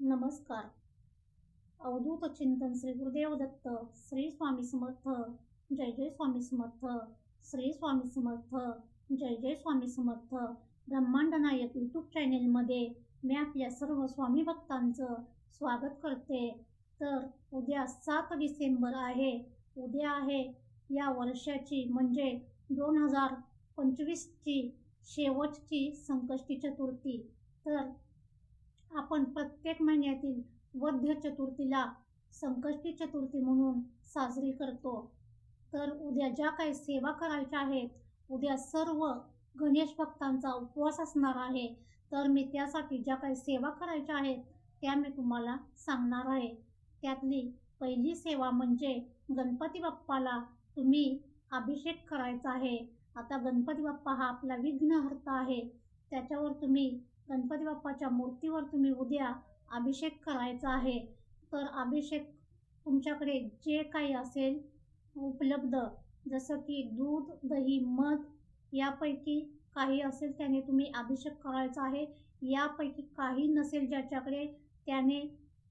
नमस्कार. अवधूत चिंतन श्री गुरुदेव दत्त, श्री स्वामी समर्थ, जय जय स्वामी समर्थ, श्री स्वामी समर्थ, जय जय स्वामी समर्थ. ब्रह्मांड नायक यूट्यूब चॅनेलमध्ये मी आपल्या सर्व स्वामी भक्तांचं स्वागत करते. तर उद्या 7 डिसेंबर आहे. उद्या आहे या वर्षाची म्हणजे 2025ची शेवटची संकष्टी चतुर्थी. तर आपण प्रत्येक महिन्यातील वद्य चतुर्थीला संकष्टी चतुर्थी म्हणून साजरी करतो. तर उद्या ज्या काही सेवा करायच्या आहेत, उद्या सर्व गणेश भक्तांचा उपवास असणार आहे. तर मी त्यासाठी ज्या काही सेवा करायच्या आहेत त्या मी तुम्हाला सांगणार आहे. त्यातली पहिली सेवा म्हणजे गणपती बाप्पाला तुम्ही अभिषेक करायचा आहे. आता गणपती बाप्पा हा आपला विघ्नहर्ता आहे. त्याच्यावर तुम्ही गणपती बाप्पाच्या मूर्तीवर तुम्ही उद्या अभिषेक करायचा आहे. तर अभिषेक तुमच्याकडे जे काही असेल उपलब्ध, जसं की दूध, दही, मध यापैकी काही असेल त्याने तुम्ही अभिषेक करायचा आहे. यापैकी काही नसेल ज्याच्याकडे, त्याने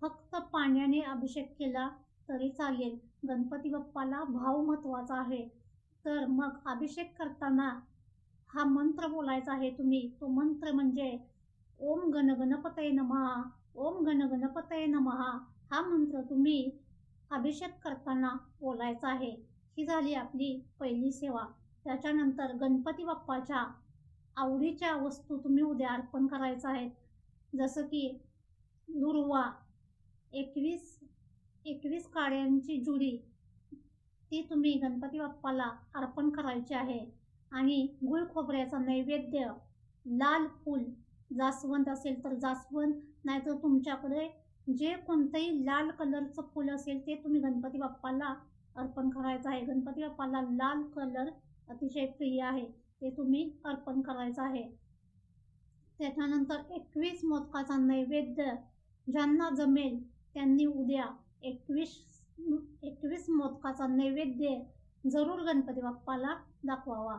फक्त पाण्याने अभिषेक केला तरी चालेल. गणपती बाप्पाला भाव महत्त्वाचा आहे. तर मग अभिषेक करताना हा मंत्र बोलायचा आहे तुम्ही. तो मंत्र म्हणजे ओम गण गणपतये नमः, ओम गण गणपतये नमः. हा मंत्र तुम्ही अभिषेक करताना बोलायचा आहे. ही झाली आपली पहिली सेवा. त्याच्यानंतर गणपती बाप्पाच्या आवडीच्या वस्तू तुम्ही उद्या अर्पण करायचा आहे. जसं की दुर्वा 21 काड्यांची जुडी, ती तुम्ही गणपती बाप्पाला अर्पण करायची आहे. आणि गुळ खोबऱ्याचा नैवेद्य, लाल फूल, जास्वंद असेल तर जास्वंद, नाहीतर तुमच्याकडे जे कोणतंही लाल कलरचं फूल असेल ते तुम्ही गणपती बाप्पाला अर्पण करायचं आहे. गणपती बाप्पाला लाल कलर अतिशय प्रिय आहे, ते तुम्ही अर्पण करायचं आहे. त्याच्यानंतर 21 मोदकाचा नैवेद्य ज्यांना जमेल त्यांनी उद्या 21 मोदकाचा नैवेद्य जरूर गणपती बाप्पाला दाखवावा.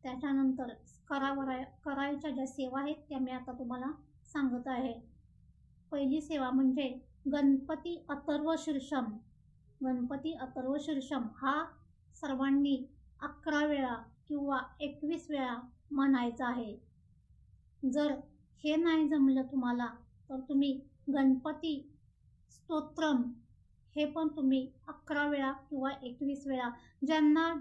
त्याच्यानंतर करायच्या ज्या सेवा आहेत त्या मी आता तुम्हाला सांगत आहे. पहिली सेवा म्हणजे गणपती अथर्व शीर्षम. गणपती अथर्व शीर्षम हा सर्वांनी 11 वेळा किंवा 21 वेळा म्हणायचा आहे. जर हे नाही जमलं तुम्हाला तर तुम्ही गणपती स्तोत्रम हे पण तुम्ही 11 वेळा किंवा 21 वेळा, ज्यांना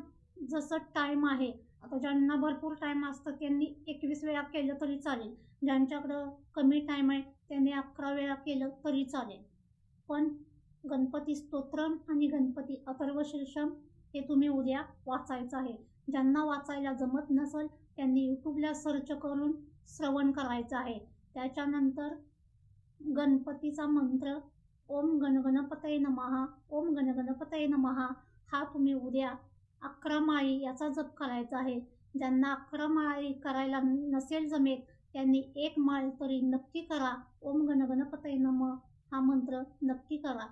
जसं टाईम आहे. आता ज्यांना भरपूर टाईम असतं त्यांनी 21 वेळा केलं तरी चालेल. ज्यांच्याकडं कमी टाईम आहे त्यांनी 11 वेळा केलं तरी चालेल. पण गणपती स्तोत्रम आणि गणपती अथर्व शीर्षम हे तुम्ही उद्या वाचायचं आहे. ज्यांना वाचायला जमत नसेल त्यांनी यूट्यूबला सर्च करून श्रवण करायचं आहे. त्याच्यानंतर गणपतीचा मंत्र ओम गण गणपतये नमः, ओम गण गणपतये नमः हा तुम्ही उद्या 11 माळी याचा जप करायचा आहे. ज्यांना 11 माळी करायला नसेल जमेत त्यांनी 1 माळ तरी नक्की करा. ओम गण गणपतये नमः हा मंत्र नक्की करा.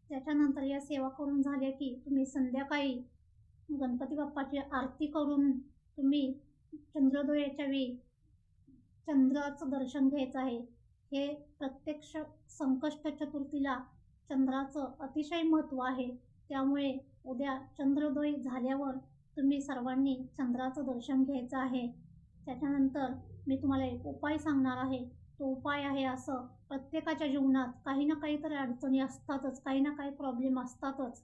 त्याच्यानंतर या सेवा करून झाल्या की तुम्ही संध्याकाळी गणपती बाप्पाची आरती करून तुम्ही चंद्रोदयाच्या वेळी चंद्राचं दर्शन घ्यायचं आहे. हे प्रत्यक्ष संकष्ट चतुर्थीला चंद्राचं अतिशय महत्त्व आहे. त्यामुळे उद्या चंद्रोदय झाल्यावर तुम्ही सर्वांनी चंद्राचं दर्शन घ्यायचं आहे. त्याच्यानंतर मी तुम्हाला एक उपाय सांगणार आहे. तो उपाय आहे असं, प्रत्येकाच्या जीवनात काही ना काहीतरी अडचणी असतातच, काही ना काही प्रॉब्लेम असतातच,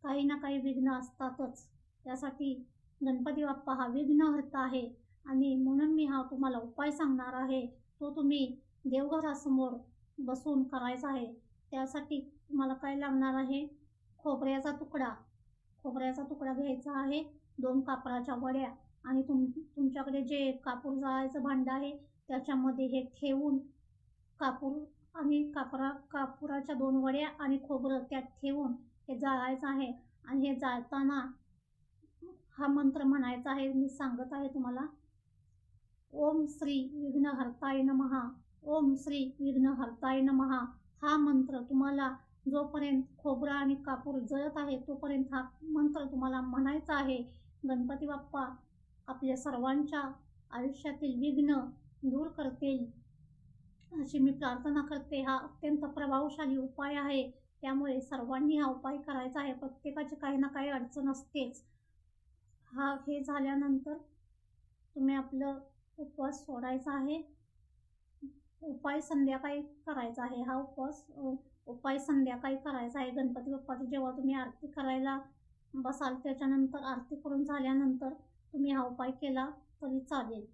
काही ना काही विघ्न असतातच. त्यासाठी गणपती बाप्पा हा विघ्नहर्ता आहे आणि म्हणून मी हा तुम्हाला उपाय सांगणार आहे. तो तुम्ही देवघरासमोर बसून करायचा आहे. त्यासाठी तुम्हाला काय लागणार आहे? खोबऱ्याचा तुकडा घ्यायचा आहे, 2 कापराच्या वड्या आणि तुमच्याकडे जे कापूर जाळायचं भांडं आहे त्याच्यामध्ये हे ठेवून कापूर आणि कापुराच्या 2 वड्या आणि खोबरं त्यात ठेवून हे जाळायचं आहे. आणि हे जाळताना हा मंत्र म्हणायचा आहे. मी सांगत आहे तुम्हाला. ओम श्री विघ्नहर्ताय नमः, ओम श्री विघ्नहर्ताय नमः. हा मंत्र तुम्हाला जोपर्यंत खोबरा आणि कापूर जळत आहे तोपर्यंत हा मंत्र तुम्हाला म्हणायचा आहे. गणपती बाप्पा आपल्या सर्वांच्या आयुष्यातील विघ्न दूर करतील अशी मी प्रार्थना करते. हा अत्यंत प्रभावशाली उपाय आहे, त्यामुळे सर्वांनी हा उपाय करायचा आहे. प्रत्येकाची काही ना काही अडचण असतेच. हे झाल्यानंतर तुम्ही आपलं उपवास सोडायचा आहे. उपाय संध्याकाळी करायचा आहे. हा उपाय संध्याकाळी करायचा आहे. गणपती बाप्पाची जेव्हा तुम्ही आरती करायला बसाल, त्याच्यानंतर आरती करून झाल्यानंतर तुम्ही हा उपाय केला तरी चालेल.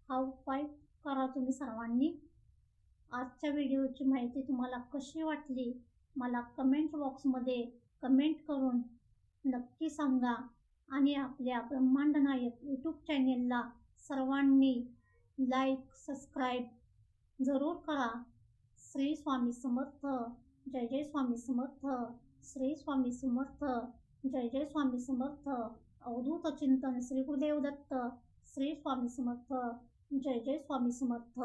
हा उपाय करा तुम्ही सर्वांनी. आजच्या व्हिडिओची माहिती तुम्हाला कशी वाटली मला कमेंट बॉक्समध्ये कमेंट करून नक्की सांगा. आणि आपल्या ब्रह्मांड नायक यूट्यूब चॅनेलला सर्वांनी लाईक सबस्क्राईब जरूर करा. श्री स्वामी समर्थ. जय जय स्वामी समर्थ. श्री स्वामी समर्थ. जय जय स्वामी समर्थ. अवधूत चिंतन श्री गुरुदेव दत्त. श्री स्वामी समर्थ. जय जय स्वामी समर्थ.